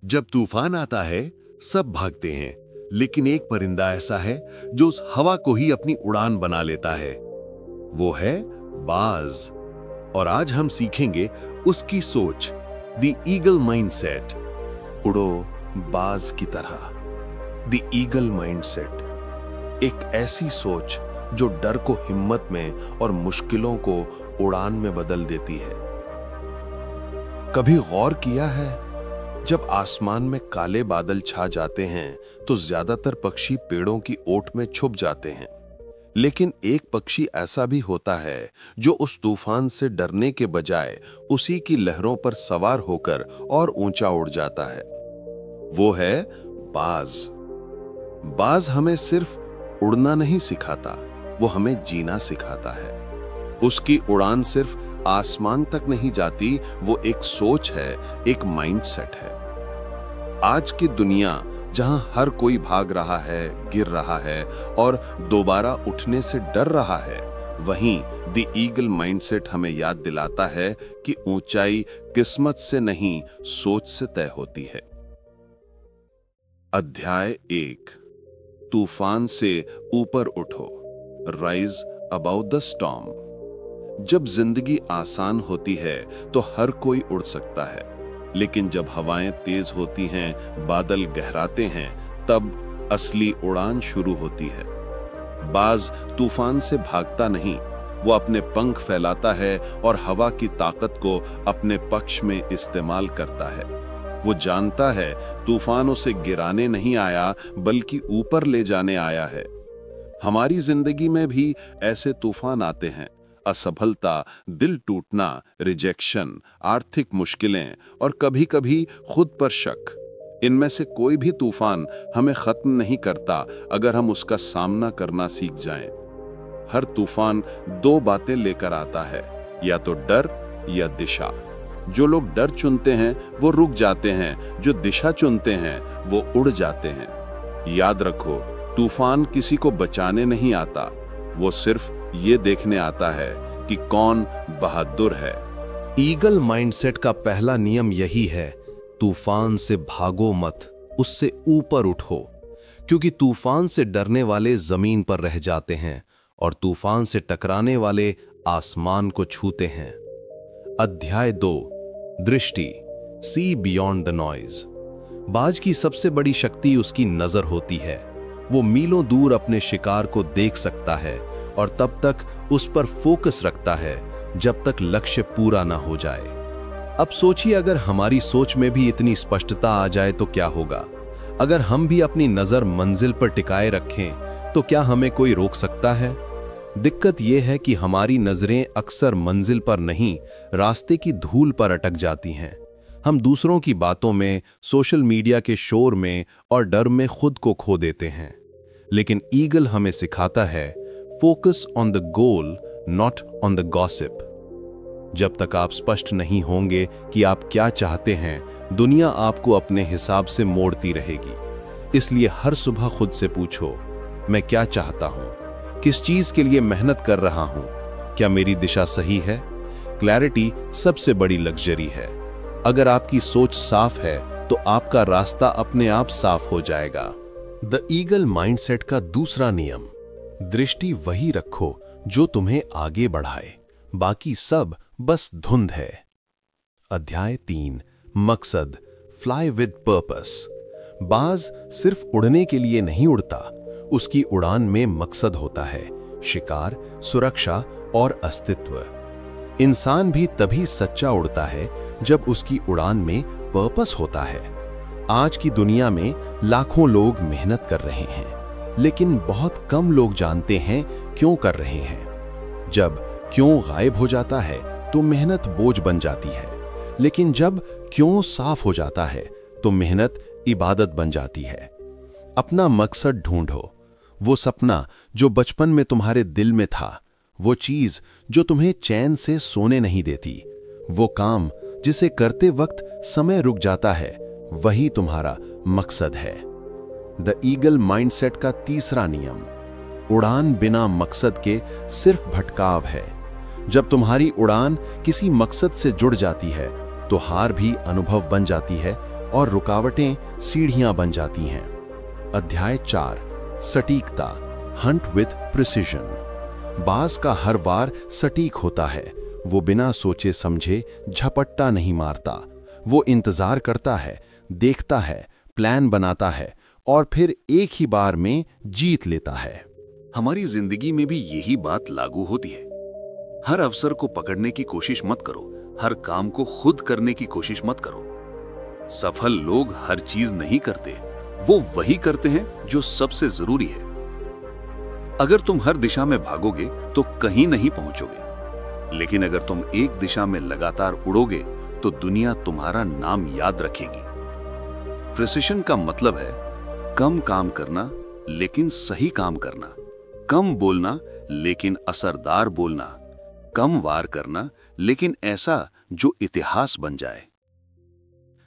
जब तूफान आता है सब भागते हैं, लेकिन एक परिंदा ऐसा है जो उस हवा को ही अपनी उड़ान बना लेता है। वो है बाज। और आज हम सीखेंगे उसकी सोच, द ईगल माइंडसेट। उड़ो बाज की तरह। द ईगल माइंडसेट, एक ऐसी सोच जो डर को हिम्मत में और मुश्किलों को उड़ान में बदल देती है। कभी गौर किया है, जब आसमान में काले बादल छा जाते हैं तो ज्यादातर पक्षी पेड़ों की ओट में छुप जाते हैं, लेकिन एक पक्षी ऐसा भी होता है जो उस तूफान से डरने के बजाय उसी की लहरों पर सवार होकर और ऊंचा उड़ जाता है। वो है बाज। बाज हमें सिर्फ उड़ना नहीं सिखाता, वो हमें जीना सिखाता है। उसकी उड़ान सिर्फ आसमान तक नहीं जाती, वो एक सोच है, एक माइंडसेट है। आज की दुनिया जहां हर कोई भाग रहा है, गिर रहा है और दोबारा उठने से डर रहा है, वहीं द ईगल माइंडसेट हमें याद दिलाता है कि ऊंचाई किस्मत से नहीं, सोच से तय होती है। अध्याय 1, तूफान से ऊपर उठो, राइज अबाउ द स्टॉर्म। जब जिंदगी आसान होती है तो हर कोई उड़ सकता है, लेकिन जब हवाएं तेज होती हैं, बादल गहराते हैं, तब असली उड़ान शुरू होती है। बाज तूफान से भागता नहीं, वो अपने पंख फैलाता है और हवा की ताकत को अपने पक्ष में इस्तेमाल करता है। वो जानता है तूफान उसे गिराने नहीं आया, बल्कि ऊपर ले जाने आया है। हमारी जिंदगी में भी ऐसे तूफान आते हैं, असफलता, दिल टूटना, रिजेक्शन, आर्थिक मुश्किलें और कभी-कभी खुद पर शक। इनमें से कोई भी तूफान हमें खत्म नहीं करता अगर हम उसका सामना करना सीख जाएं। हर तूफान दो बातें लेकर आता है, या तो डर या दिशा। जो लोग डर चुनते हैं वो रुक जाते हैं, जो दिशा चुनते हैं वो उड़ जाते हैं। याद रखो, तूफान किसी को बचाने नहीं आता, वो सिर्फ ये देखने आता है कि कौन बहादुर है। ईगल माइंडसेट का पहला नियम यही है, तूफान से भागो मत, उससे ऊपर उठो। क्योंकि तूफान से डरने वाले जमीन पर रह जाते हैं और तूफान से टकराने वाले आसमान को छूते हैं। अध्याय 2, दृष्टि, सी बियॉन्ड द नॉइज। बाज की सबसे बड़ी शक्ति उसकी नजर होती है। वो मीलों दूर अपने शिकार को देख सकता है और तब तक उस पर फोकस रखता है जब तक लक्ष्य पूरा ना हो जाए। अब सोचिए, अगर हमारी सोच में भी इतनी स्पष्टता आ जाए तो क्या होगा। अगर हम भी अपनी नजर मंजिल पर टिकाए रखें तो क्या हमें कोई रोक सकता है? दिक्कत यह है कि हमारी नजरें अक्सर मंजिल पर नहीं, रास्ते की धूल पर अटक जाती हैं। हम दूसरों की बातों में, सोशल मीडिया के शोर में और डर में खुद को खो देते हैं। लेकिन ईगल हमें सिखाता है, focus on the goal, not on the gossip. जब तक आप स्पष्ट नहीं होंगे कि आप क्या चाहते हैं, दुनिया आपको अपने हिसाब से मोड़ती रहेगी। इसलिए हर सुबह खुद से पूछो, मैं क्या चाहता हूं? किस चीज के लिए मेहनत कर रहा हूं? क्या मेरी दिशा सही है? क्लैरिटी सबसे बड़ी लग्जरी है। अगर आपकी सोच साफ है तो आपका रास्ता अपने आप साफ हो जाएगा। द ईगल माइंडसेट का दूसरा नियम, दृष्टि वही रखो जो तुम्हें आगे बढ़ाए, बाकी सब बस धुंध है। अध्याय 3, मकसद, फ्लाई विद पर्पस। बाज सिर्फ उड़ने के लिए नहीं उड़ता, उसकी उड़ान में मकसद होता है, शिकार, सुरक्षा और अस्तित्व। इंसान भी तभी सच्चा उड़ता है जब उसकी उड़ान में पर्पस होता है। आज की दुनिया में लाखों लोग मेहनत कर रहे हैं, लेकिन बहुत कम लोग जानते हैं क्यों कर रहे हैं। जब क्यों गायब हो जाता है तो मेहनत बोझ बन जाती है, लेकिन जब क्यों साफ हो जाता है तो मेहनत इबादत बन जाती है। अपना मकसद ढूंढो, वो सपना जो बचपन में तुम्हारे दिल में था, वो चीज जो तुम्हें चैन से सोने नहीं देती, वो काम जिसे करते वक्त समय रुक जाता है, वही तुम्हारा मकसद है। द ईगल माइंडसेट का तीसरा नियम, उड़ान बिना मकसद के सिर्फ भटकाव है। जब तुम्हारी उड़ान किसी मकसद से जुड़ जाती है तो हार भी अनुभव बन जाती है और रुकावटें सीढ़ियां बन जाती हैं। अध्याय 4, सटीकता, हंट विथ प्रिसिजन। बाज का हर वार सटीक होता है। वो बिना सोचे समझे झपट्टा नहीं मारता। वो इंतजार करता है, देखता है, प्लान बनाता है और फिर एक ही बार में जीत लेता है। हमारी जिंदगी में भी यही बात लागू होती है। हर अवसर को पकड़ने की कोशिश मत करो, हर काम को खुद करने की कोशिश मत करो। सफल लोग हर चीज नहीं करते, वो वही करते हैं जो सबसे जरूरी है। अगर तुम हर दिशा में भागोगे तो कहीं नहीं पहुंचोगे, लेकिन अगर तुम एक दिशा में लगातार उड़ोगे तो दुनिया तुम्हारा नाम याद रखेगी। प्रिसिशन का मतलब है कम काम करना लेकिन सही काम करना, कम बोलना लेकिन असरदार बोलना, कम वार करना लेकिन ऐसा जो इतिहास बन जाए।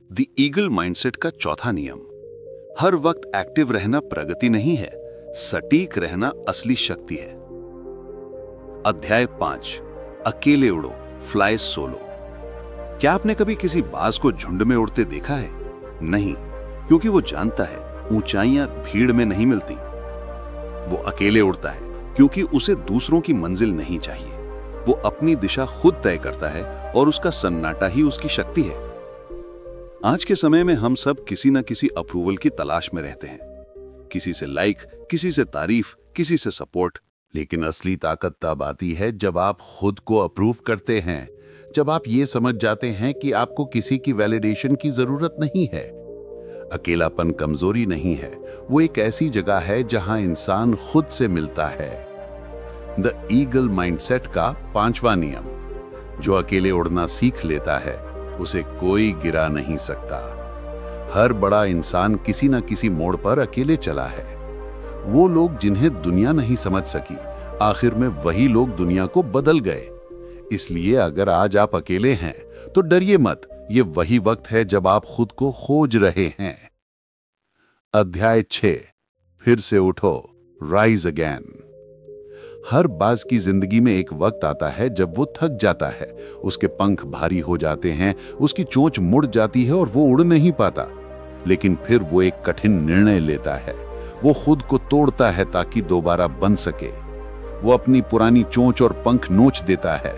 द ईगल माइंडसेट का चौथा नियम, हर वक्त एक्टिव रहना प्रगति नहीं है, सटीक रहना असली शक्ति है। अध्याय 5, अकेले उड़ो, फ्लाई सोलो। क्या आपने कभी किसी बाज को झुंड में उड़ते देखा है? नहीं, क्योंकि वो जानता है ऊंचाइयां भीड़ में नहीं मिलती। वो अकेले उड़ता है क्योंकि उसे दूसरों की मंजिल नहीं चाहिए। वो अपनी दिशा खुद तय करता है और उसका सन्नाटा ही उसकी शक्ति है। आज के समय में हम सब किसी न किसी अप्रूवल की तलाश में रहते हैं, किसी से लाइक, किसी से तारीफ, किसी से सपोर्ट। लेकिन असली ताकत तब आती है जब आप खुद को अप्रूव करते हैं, जब आप ये समझ जाते हैं कि आपको किसी की वैलिडेशन की जरूरत नहीं है। अकेलापन कमजोरी नहीं है, वो एक ऐसी जगह है जहां इंसान खुद से मिलता है। द ईगल माइंडसेट का 5वां नियम, जो अकेले उड़ना सीख लेता है उसे कोई गिरा नहीं सकता। हर बड़ा इंसान किसी न किसी मोड़ पर अकेले चला है। वो लोग जिन्हें दुनिया नहीं समझ सकी, आखिर में वही लोग दुनिया को बदल गए। इसलिए अगर आज आप अकेले हैं तो डरिए मत, ये वही वक्त है जब आप खुद को खोज रहे हैं। अध्याय 6, फिर से उठो, राइज अगेन। हर बाज की जिंदगी में एक वक्त आता है जब वो थक जाता है, उसके पंख भारी हो जाते हैं, उसकी चोंच मुड़ जाती है और वो उड़ नहीं पाता। लेकिन फिर वो एक कठिन निर्णय लेता है। वो खुद को तोड़ता है ताकि दोबारा बन सके। वो अपनी पुरानी चोंच और पंख नोच देता है,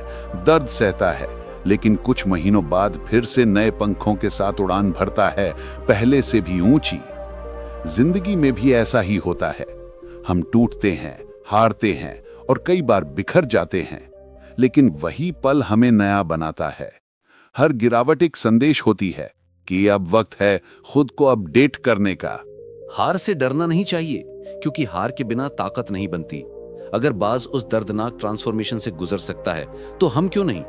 दर्द सहता है, लेकिन कुछ महीनों बाद फिर से नए पंखों के साथ उड़ान भरता है, पहले से भी ऊंची। जिंदगी में भी ऐसा ही होता है। हम टूटते हैं, हारते हैं और कई बार बिखर जाते हैं, लेकिन वही पल हमें नया बनाता है। हर गिरावट एक संदेश होती है कि अब वक्त है खुद को अपडेट करने का। हार से डरना नहीं चाहिए, क्योंकि हार के बिना ताकत नहीं बनती। अगर बाज उस दर्दनाक ट्रांसफॉर्मेशन से गुजर सकता है तो हम क्यों नहीं।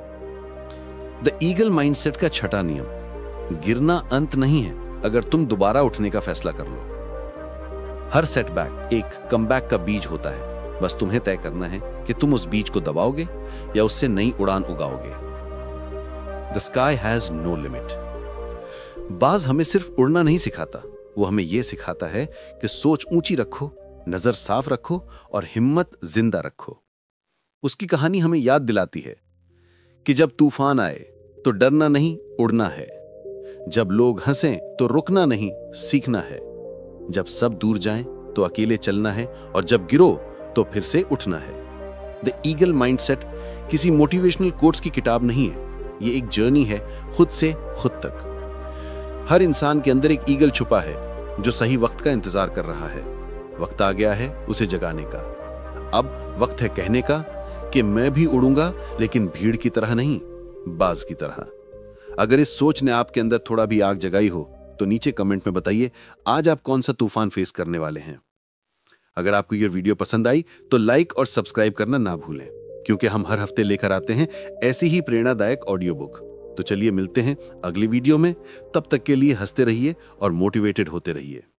द ईगल माइंडसेट का 6वां नियम, गिरना अंत नहीं है अगर तुम दोबारा उठने का फैसला कर लो। हर सेटबैक एक कमबैक का बीज होता है, बस तुम्हें तय करना है कि तुम उस बीज को दबाओगे या उससे नई उड़ान उगाओगे। The sky has no limit. बाज हमें सिर्फ उड़ना नहीं सिखाता, वो हमें यह सिखाता है कि सोच ऊंची रखो, नजर साफ रखो और हिम्मत जिंदा रखो। उसकी कहानी हमें याद दिलाती है कि जब तूफान आए तो डरना नहीं, उड़ना है। जब लोग हंसें तो रुकना नहीं, सीखना है। जब सब दूर जाएं तो अकेले चलना है और जब गिरो तो फिर से उठना है। द ईगल माइंडसेट किसी मोटिवेशनल कोट्स की किताब नहीं है, ये एक जर्नी है खुद से खुद तक। हर इंसान के अंदर एक ईगल छुपा है जो सही वक्त का इंतजार कर रहा है। वक्त आ गया है उसे जगाने का। अब वक्त है कहने का कि मैं भी उड़ूंगा, लेकिन भीड़ की तरह नहीं, बाज की तरह। अगर इस सोच ने आपके अंदर थोड़ा भी आग जगाई हो तो नीचे कमेंट में बताइए आज आप कौन सा तूफान फेस करने वाले हैं। अगर आपको यह वीडियो पसंद आई तो लाइक और सब्सक्राइब करना ना भूलें, क्योंकि हम हर हफ्ते लेकर आते हैं ऐसी ही प्रेरणादायक ऑडियो बुक। तो चलिए मिलते हैं अगली वीडियो में। तब तक के लिए हंसते रहिए और मोटिवेटेड होते रहिए।